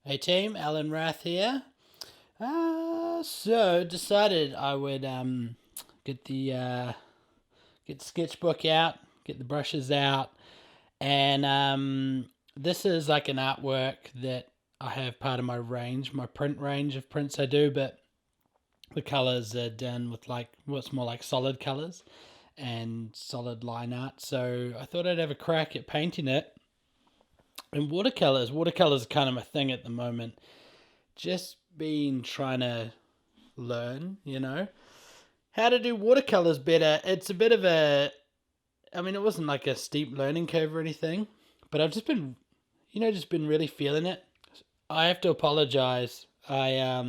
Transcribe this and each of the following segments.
Hey team, Alan Rath here. So decided I would get the get the sketchbook out, get the brushes out, and this is like an artwork that I have part of my range, my print range of prints I do, but the colors are done with like what's more like solid colors and solid line art. So I thought I'd have a crack at painting it. And watercolors are kind of my thing at the moment. Just been trying to learn, how to do watercolors better. It's a bit of it wasn't like a steep learning curve or anything, but I've just been, just been really feeling it. I have to apologize. I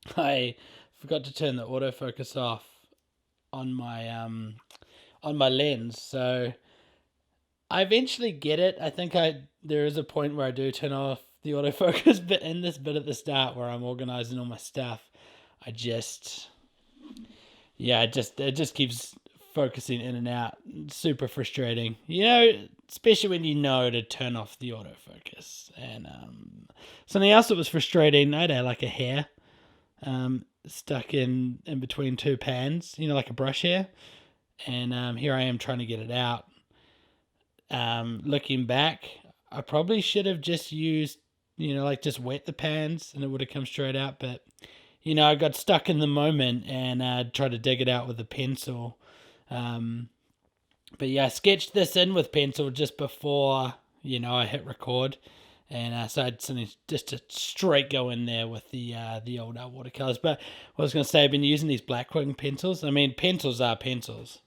forgot to turn the autofocus off on my lens, so I eventually get it. I think there is a point where I do turn off the autofocus, but in this bit at the start where I'm organizing all my stuff, I just it just keeps focusing in and out. It's super frustrating. Especially when you know to turn off the autofocus. And something else that was frustrating, I had like a hair stuck in between two pans, like a brush hair. And here I am trying to get it out. Looking back, I probably should have just used, just wet the pans and it would have come straight out. But, I got stuck in the moment and tried to dig it out with a pencil. But yeah, I sketched this in with pencil just before, I hit record. And so I had something just to straight go in there with the old watercolors. But what I was going to say, I've been using these Blackwing pencils. I mean, pencils are pencils.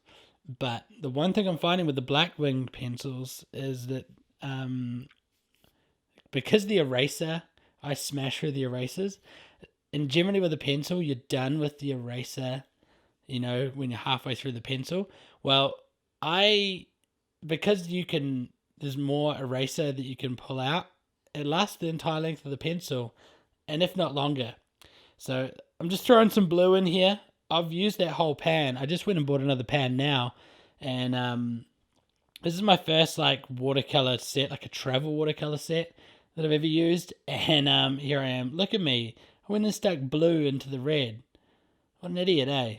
But the one thing I'm finding with the Blackwing pencils is that because the eraser, I smash through the erasers. And generally with a pencil, you're done with the eraser, when you're halfway through the pencil. Well, because there's more eraser that you can pull out, it lasts the entire length of the pencil, and if not longer. So I'm just throwing some blue in here. I've used that whole pan. I just went and bought another pan now, and this is my first like watercolor set, like a travel watercolor set that I've ever used. And here I am. Look at me. I went and stuck blue into the red. What an idiot, eh?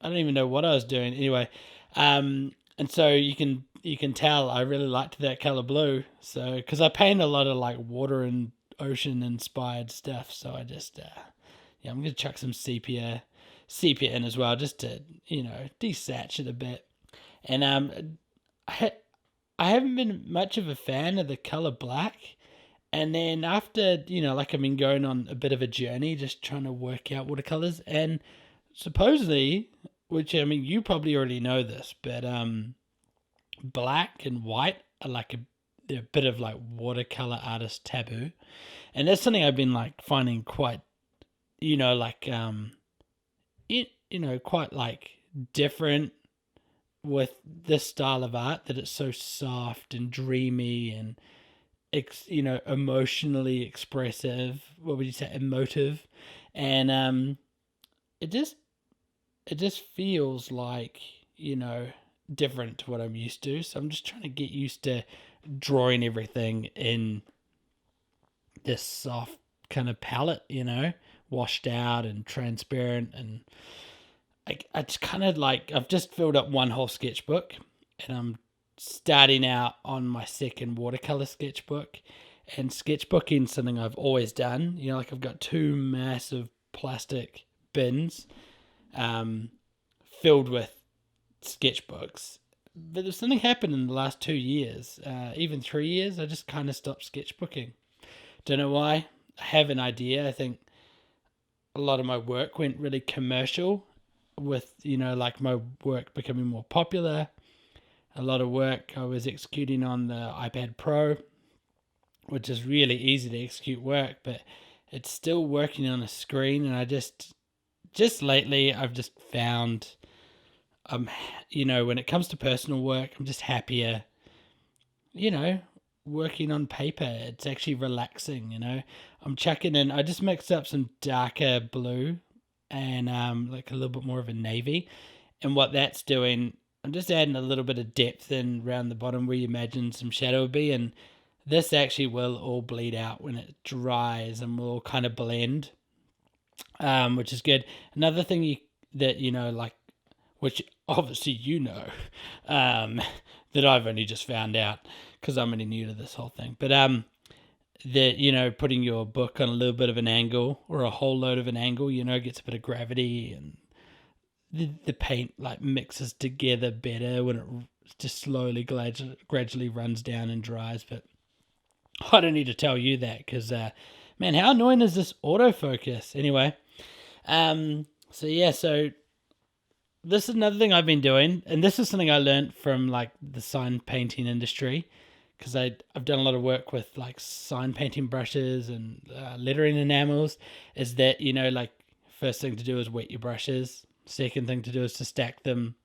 I don't even know what I was doing. Anyway, and so you can tell I really liked that color blue. So because I paint a lot of like water and ocean inspired stuff, so I just I'm gonna chuck some sepia in as well, just to desatch it a bit. And I haven't been much of a fan of the color black. And then after, like I've been going on a bit of a journey, just trying to work out watercolors. And supposedly, which I mean, you probably already know this, but black and white are like they're a bit of like watercolor artist taboo. And that's something I've been like finding quite, like, quite like different with this style of art, that it's so soft and dreamy and emotionally expressive. What would you say? Emotive. And it just feels like, different to what I'm used to. So I'm just trying to get used to drawing everything in this soft kind of palette, washed out and transparent. And I just kind of like, I've just filled up one whole sketchbook, and I'm starting out on my second watercolor sketchbook. And sketchbooking is something I've always done. Like I've got two massive plastic bins filled with sketchbooks. But there's something happened in the last 2 years, even 3 years. I just kind of stopped sketchbooking. Don't know why. I have an idea. I think a lot of my work went really commercial with, like my work becoming more popular. A lot of work I was executing on the iPad Pro, which is really easy to execute work, but it's still working on a screen. And I just lately I've just found, when it comes to personal work, I'm just happier, working on paper. It's actually relaxing. I'm chucking in, I just mixed up some darker blue and like a little bit more of a navy. And what that's doing, I'm just adding a little bit of depth in around the bottom where you imagine some shadow would be. And this actually will all bleed out when it dries and will all kind of blend, which is good. Another thing that like, which obviously that I've only just found out because I'm only new to this whole thing, but that putting your book on a little bit of an angle or a whole load of an angle, gets a bit of gravity, and the paint like mixes together better when it just slowly gradually runs down and dries. But I don't need to tell you that because man, how annoying is this autofocus anyway? So this is another thing I've been doing, and this is something I learned from like the sign painting industry, because I've done a lot of work with like sign painting brushes and lettering enamels. Is that like, first thing to do is wet your brushes. Second thing to do is to stack them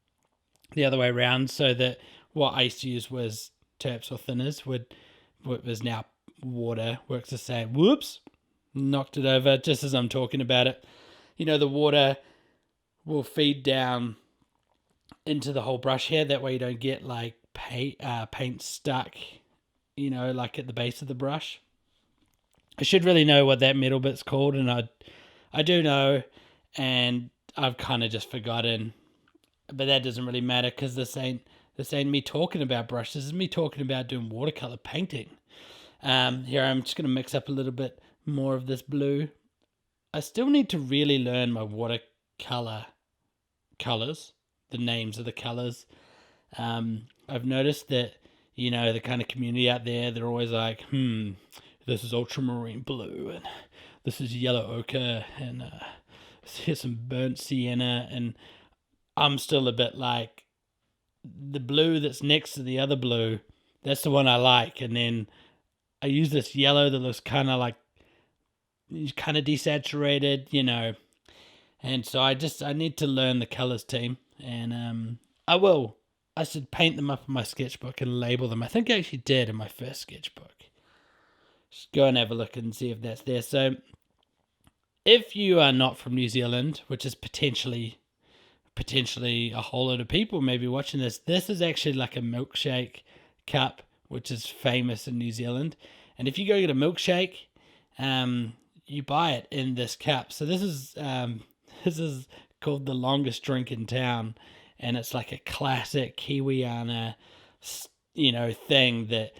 the other way around, so that what I used to use was terps or thinners, what was now water, works the same. Whoops, knocked it over just as I'm talking about it. The water will feed down into the whole brush here. That way you don't get like paint stuck, like at the base of the brush. I should really know what that middle bit's called, and I do know, and I've kind of just forgotten. But that doesn't really matter, because this ain't me talking about brushes. This is me talking about doing watercolor painting. Here I'm just going to mix up a little bit more of this blue. I still need to really learn my watercolor colors, the names of the colors. I've noticed that, the kind of community out there, they're always like, this is ultramarine blue, and this is yellow ochre, and here's some burnt sienna, and I'm still a bit like, the blue that's next to the other blue, that's the one I like, and then I use this yellow that looks kind of desaturated, and so I need to learn the colors, team, and I will. I should paint them up in my sketchbook and label them. I think I actually did in my first sketchbook. Just go and have a look and see if that's there. So, if you are not from New Zealand, which is potentially a whole lot of people maybe watching this, this is actually like a milkshake cup, which is famous in New Zealand. And if you go get a milkshake, you buy it in this cup. So this is called the longest drink in town, and it's like a classic Kiwiana, thing that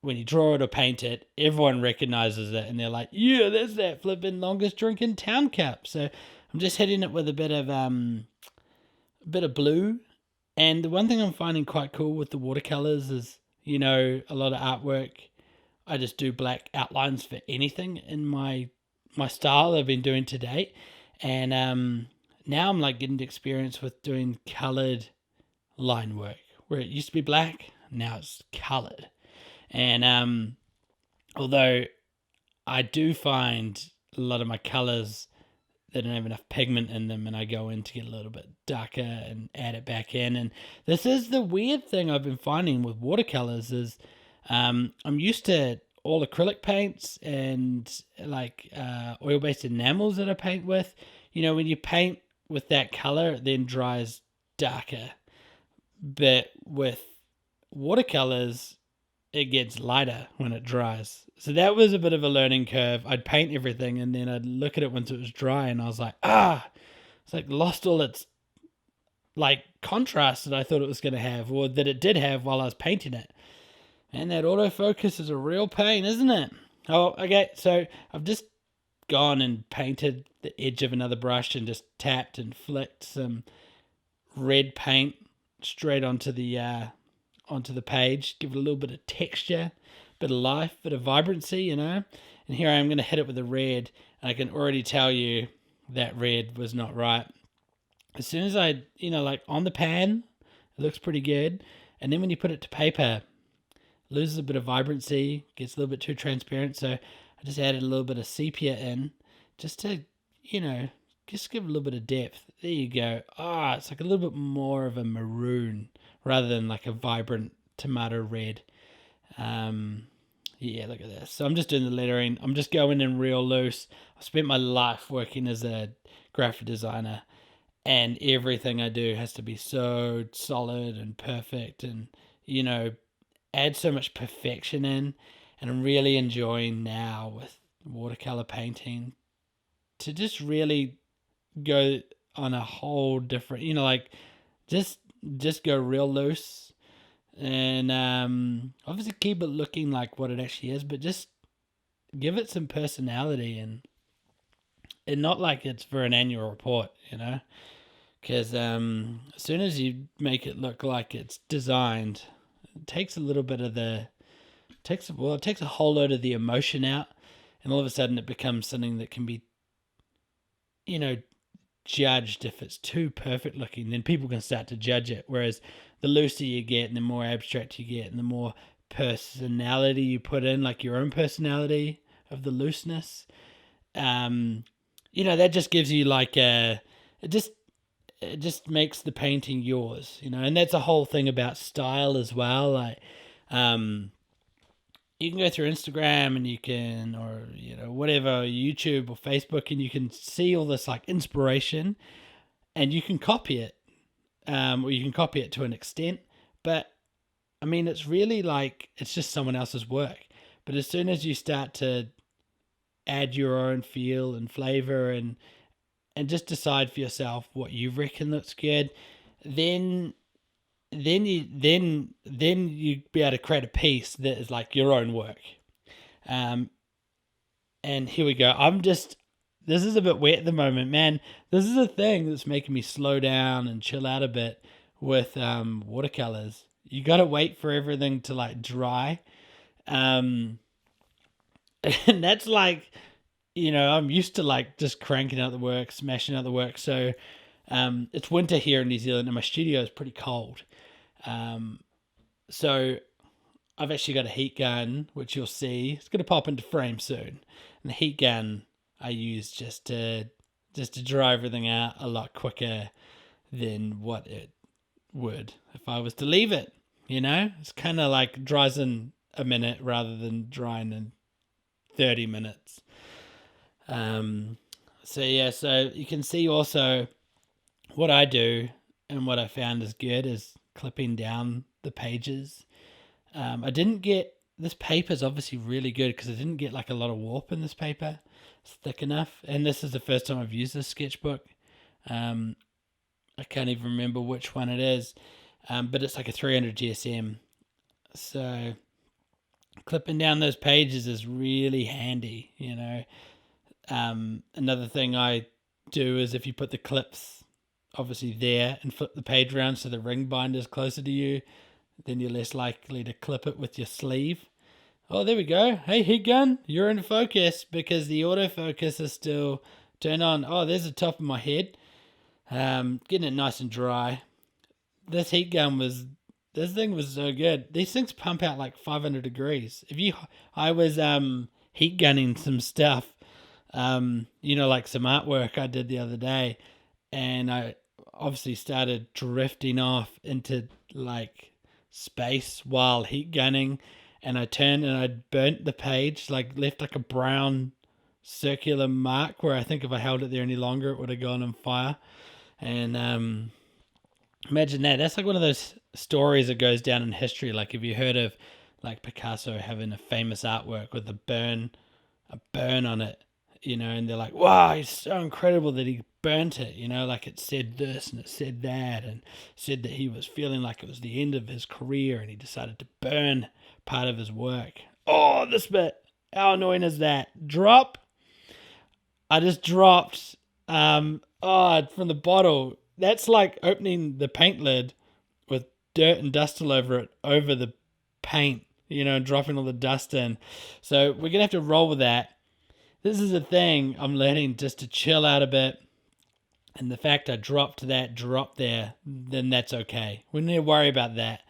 when you draw it or paint it, everyone recognizes it, and they're like, yeah, there's that flipping longest drink in town cup. So I'm just hitting it with a bit of blue. And the one thing I'm finding quite cool with the watercolors is, a lot of artwork, I just do black outlines for anything in my style I've been doing to date. And now I'm like getting experience with doing colored line work, where it used to be black, now it's colored. And although I do find a lot of my colors that don't have enough pigment in them, and I go in to get a little bit darker and add it back in. And this is the weird thing I've been finding with watercolors is I'm used to all acrylic paints and like oil-based enamels that I paint with. When you paint with that color, it then dries darker. But with watercolors, it gets lighter when it dries. So that was a bit of a learning curve. I'd paint everything, and then I'd look at it once it was dry, and I was like, it's like lost all its like contrast that I thought it was going to have, or that it did have while I was painting it. And that autofocus is a real pain, isn't it? Oh, okay, so I've just gone and painted the edge of another brush and just tapped and flicked some red paint straight onto the page, give it a little bit of texture, bit of life, bit of vibrancy, And here I am going to hit it with a red, and I can already tell you that red was not right. As soon as I, like on the pan, it looks pretty good, and then when you put it to paper, it loses a bit of vibrancy, gets a little bit too transparent. So I just added a little bit of sepia in, just to, just give a little bit of depth. There you go. It's like a little bit more of a maroon rather than like a vibrant tomato red. Yeah, look at this. So I'm just doing the lettering. I'm just going in real loose. I spent my life working as a graphic designer, and everything I do has to be so solid and perfect, and add so much perfection in, and I'm really enjoying now with watercolor painting to just really go on a whole different, like just go real loose, and obviously keep it looking like what it actually is, but just give it some personality, and not like it's for an annual report, because as soon as you make it look like it's designed, it takes a little bit of it takes a whole load of the emotion out, and all of a sudden it becomes something that can be, judged. If it's too perfect looking, then people can start to judge it. Whereas the looser you get and the more abstract you get and the more personality you put in, like your own personality of the looseness, that just gives you like it just makes the painting yours, and that's a whole thing about style as well. Like, you can go through Instagram and you can, or whatever, YouTube or Facebook, and you can see all this like inspiration, and you can copy it, or you can copy it to an extent. But I mean, it's really like it's just someone else's work. But as soon as you start to add your own feel and flavor, and just decide for yourself what you reckon looks good, then you be able to create a piece that is like your own work. And here we go. This is a bit wet at the moment, man. This is a thing that's making me slow down and chill out a bit with watercolors. You got to wait for everything to like dry. And that's like, I'm used to like just cranking out the work, smashing out the work. So it's winter here in New Zealand and my studio is pretty cold. So I've actually got a heat gun, which you'll see. It's going to pop into frame soon. And the heat gun I use just to dry everything out a lot quicker than what it would if I was to leave it. It's kind of like dries in a minute rather than drying in 30 minutes. So you can see also what I do, and what I found is good is clipping down the pages. I didn't get, this paper is obviously really good because I didn't get like a lot of warp in this paper. It's thick enough, and this is the first time I've used this sketchbook. I can't even remember which one it is, but it's like a 300 GSM. So clipping down those pages is really handy, Another thing I do is if you put the clips obviously there and flip the page around so the ring binder is closer to you, then you're less likely to clip it with your sleeve. Oh, there we go. Hey, heat gun, you're in focus because the autofocus is still turned on. Oh, there's the top of my head. Getting it nice and dry. This thing was so good. These things pump out like 500 degrees. I was heat gunning some stuff, like some artwork I did the other day, and I obviously started drifting off into like space while heat gunning, and I turned and I burnt the page, like left like a brown circular mark where I think if I held it there any longer it would have gone on fire. And imagine that. That's like one of those stories that goes down in history. Like, have you heard of like Picasso having a famous artwork with a burn on it, and they're like, wow, it's so incredible that he burnt it, like it said this and it said that and said that he was feeling like it was the end of his career and he decided to burn part of his work. Oh, this bit, how annoying is that? Drop. I just dropped from the bottle. That's like opening the paint lid with dirt and dust all over it, over the paint, and dropping all the dust in. So we're going to have to roll with that. This is a thing I'm learning, just to chill out a bit. And the fact I dropped that drop there, then that's okay. We don't need to worry about that.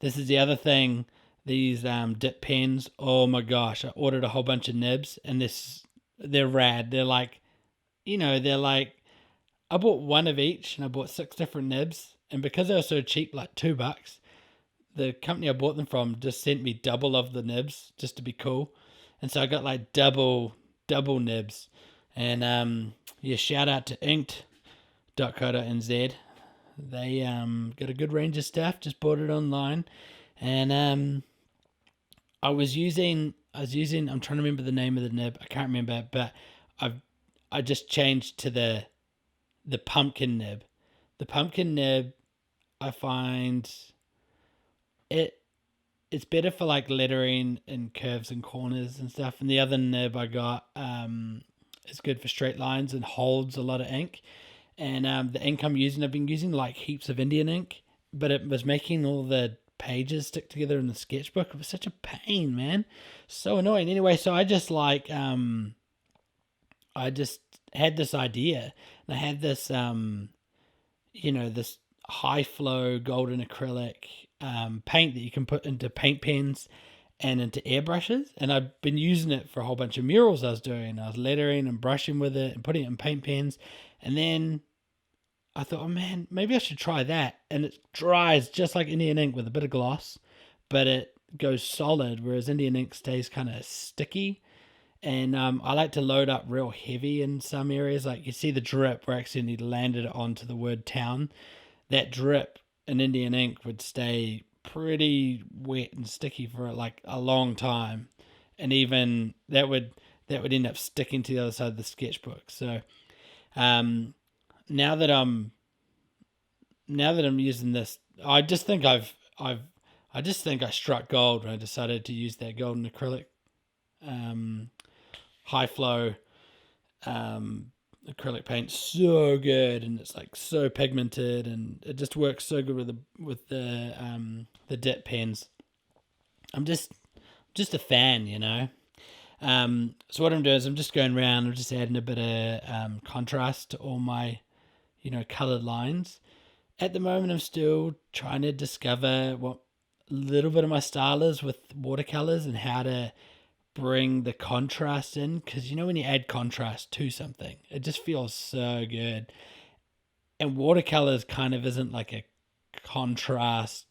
This is the other thing. These dip pens, oh my gosh, I ordered a whole bunch of nibs, and they're rad. They're like, I bought one of each, and I bought 6 different nibs. And because they were so cheap, like $2, the company I bought them from just sent me double of the nibs just to be cool. And so I got like double nibs. And shout out to inked.co.nz. They got a good range of stuff. Just bought it online. And I'm trying to remember the name of the nib. I can't remember, but I just changed to the pumpkin nib. The pumpkin nib, I find it it's better for like lettering and curves and corners and stuff. And the other nib I got is good for straight lines and holds a lot of ink. And the ink I've been using like heaps of Indian ink, but it was making all the pages stick together in the sketchbook. It was such a pain, man. So annoying. Anyway, so I just had this idea. And I had this this high flow golden acrylic paint that you can put into paint pens and into airbrushes. And I've been using it for a whole bunch of murals I was doing. I was lettering and brushing with it and putting it in paint pens. And then I thought, oh man, maybe I should try that. And it dries just like Indian ink with a bit of gloss, but it goes solid, whereas Indian ink stays kind of sticky. And I like to load up real heavy in some areas. Like you see the drip where I accidentally landed it onto the word town. That drip in Indian ink would stay pretty wet and sticky for like a long time. And even that would end up sticking to the other side of the sketchbook. So um, now that I'm using this, I just think I struck gold when I decided to use that golden acrylic um, high flow acrylic paint. So good, and it's like so pigmented, and it just works so good with the dip pens. I'm just a fan, you know. So what I'm doing is I'm just going around. I'm just adding a bit of contrast to all my colored lines. At the moment, I'm still trying to discover what little bit of my style is with watercolors and how to bring the contrast in, because when you add contrast to something, it just feels so good. And watercolors kind of isn't like a contrast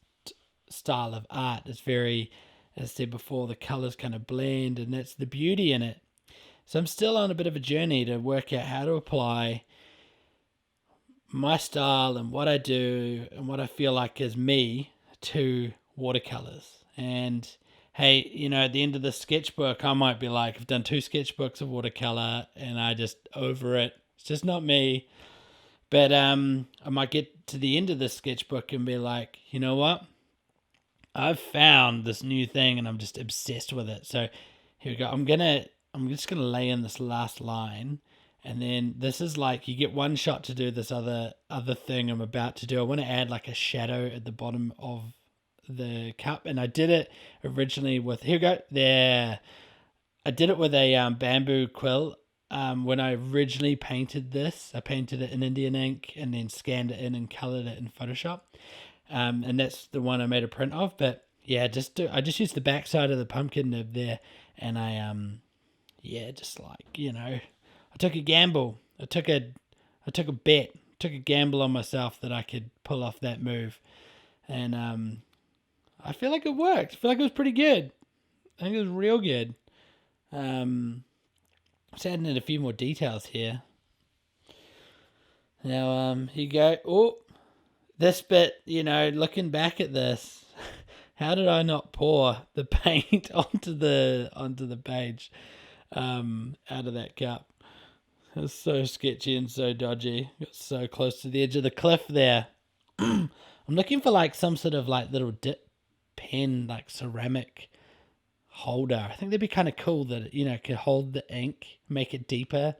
style of art. It's very, as I said before, the colors kind of blend, and that's the beauty in it. So I'm still on a bit of a journey to work out how to apply my style and what I do and what I feel like is me to watercolors. And hey, at the end of the sketchbook, I might be like, I've done 2 sketchbooks of watercolor and I just over it. It's just not me. But I might get to the end of the sketchbook and be like, you know what? I've found this new thing and I'm just obsessed with it. So here we go. I'm just gonna lay in this last line. And then this is like you get one shot to do this other thing I'm about to do. I want to add like a shadow at the bottom of the cup, and I did it originally with, here we go, there. I did it with a bamboo quill. When I originally painted this, I painted it in Indian ink and then scanned it in and colored it in Photoshop. And that's the one I made a print of. But yeah, I just used the backside of the pumpkin nib there, and I just like I took a gamble. I took a bet. Took a gamble on myself that I could pull off that move, and I feel like it worked. I feel like it was pretty good. I think it was real good. Just adding in a few more details here. Now, here you go. Oh, this bit. Looking back at this, how did I not pour the paint onto the page, out of that cup? It's so sketchy and so dodgy. Got so close to the edge of the cliff there. I'm looking for like some sort of like little dip pen, like ceramic holder. I think they'd be kind of cool that it could hold the ink, make it deeper,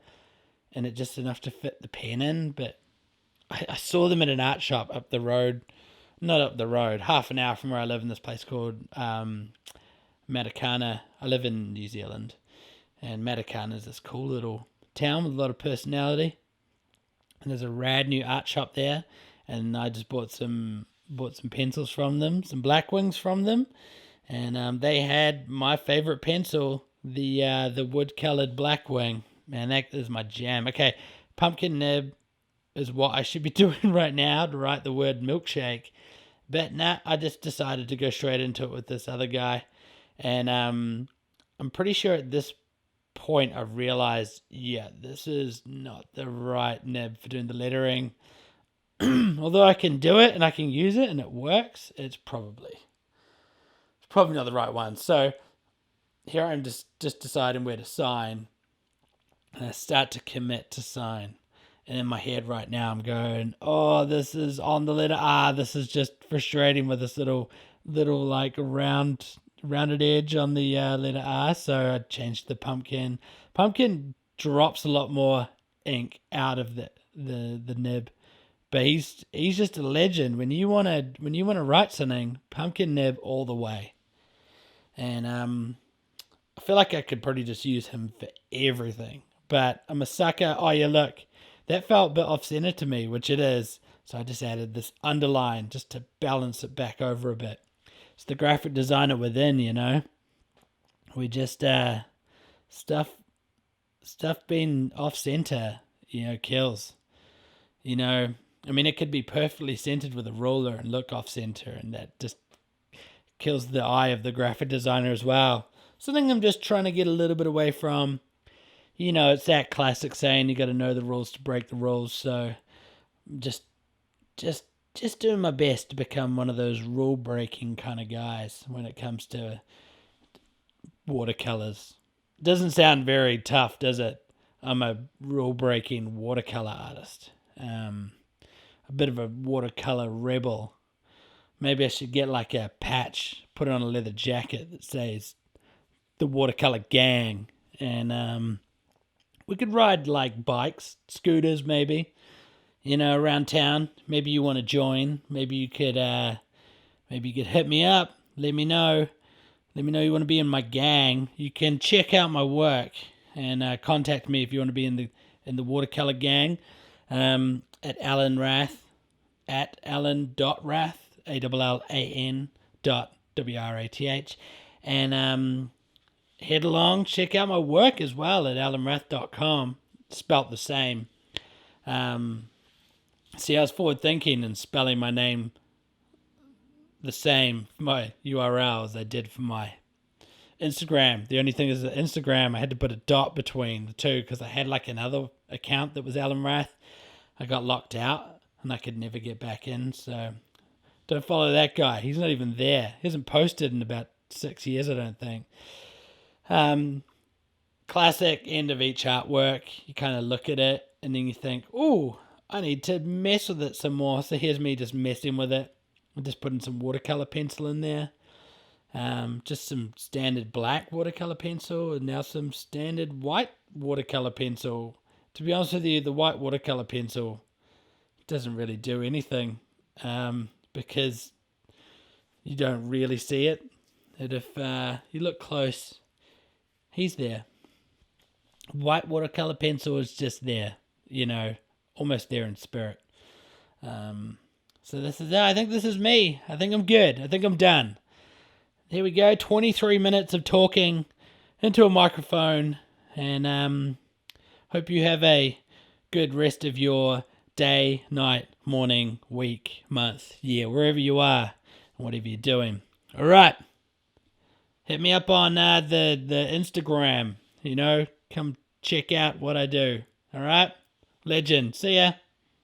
and it just enough to fit the pen in. But I saw them in an art shop up the road, not up the road, half an hour from where I live in this place called Matakana. I live in New Zealand, and Matakana is this cool little town with a lot of personality. And there's a rad new art shop there, and I just bought some pencils from them, some black wings from them, and they had my favorite pencil, the wood colored black wing. Man, that is my jam. Okay, pumpkin nib is what I should be doing right now to write the word milkshake, but nah, I just decided to go straight into it with this other guy, and I'm pretty sure at this point I've realized, this is not the right nib for doing the lettering. Although I can do it and I can use it and it works, it's probably probably not the right one. So here I'm just deciding where to sign. And I start to commit to sign. And in my head right now, I'm going, oh, this is on the letter R. This is just frustrating with this little like rounded edge on the letter R. So I changed the pumpkin. Pumpkin drops a lot more ink out of the nib, but he's just a legend. When you wanna write something, pumpkin nib all the way. And I feel like I could probably just use him for everything. But I'm a sucker. Oh yeah, look, that felt a bit off center to me, which it is. So I just added this underline just to balance it back over a bit. It's the graphic designer within, you know. We just stuff being off center, you know, kills. You know, I mean, it could be perfectly centered with a ruler and look off center, and that just kills the eye of the graphic designer as well. Something I'm just trying to get a little bit away from. You know, it's that classic saying, you got to know the rules to break the rules. So just doing my best to become one of those rule breaking kind of guys when it comes to watercolors. Doesn't sound very tough, does it? I'm a rule breaking watercolor artist. A bit of a watercolor rebel. Maybe I should get like a patch, put it on a leather jacket that says the watercolor gang. And we could ride like bikes, scooters maybe, you know, around town. Maybe you want to join. Maybe you could hit me up. Let me know. Let me know you want to be in my gang. You can check out my work and contact me if you want to be in the watercolor gang. At Alan Rath, at Alan.Rath, ALLAN .WRATH. And head along, check out my work as well at alanrath.com. Spelt the same. See, I was forward thinking and spelling my name the same for my URL as I did for my Instagram. The only thing is that Instagram, I had to put a dot between the two because I had like another account that was Alan Rath. I got locked out and I could never get back in. So don't follow that guy. He's not even there. He hasn't posted in about 6 years, I don't think. Classic end of each artwork. You kind of look at it and then you think, ooh, I need to mess with it some more. So here's me just messing with it. I'm just putting some watercolor pencil in there. Just some standard black watercolor pencil and now some standard white watercolor pencil. To be honest with you, the white watercolor pencil doesn't really do anything because you don't really see it. And if you look close, he's there. White watercolor pencil is just there, you know, almost there in spirit. So this is it. I think this is me. I think I'm good. I think I'm done. Here we go. 23 minutes of talking into a microphone. And hope you have a good rest of your day, night, morning, week, month, year, wherever you are, whatever you're doing. All right. Hit me up on the Instagram. You know, come check out what I do. All right? Legend. See ya.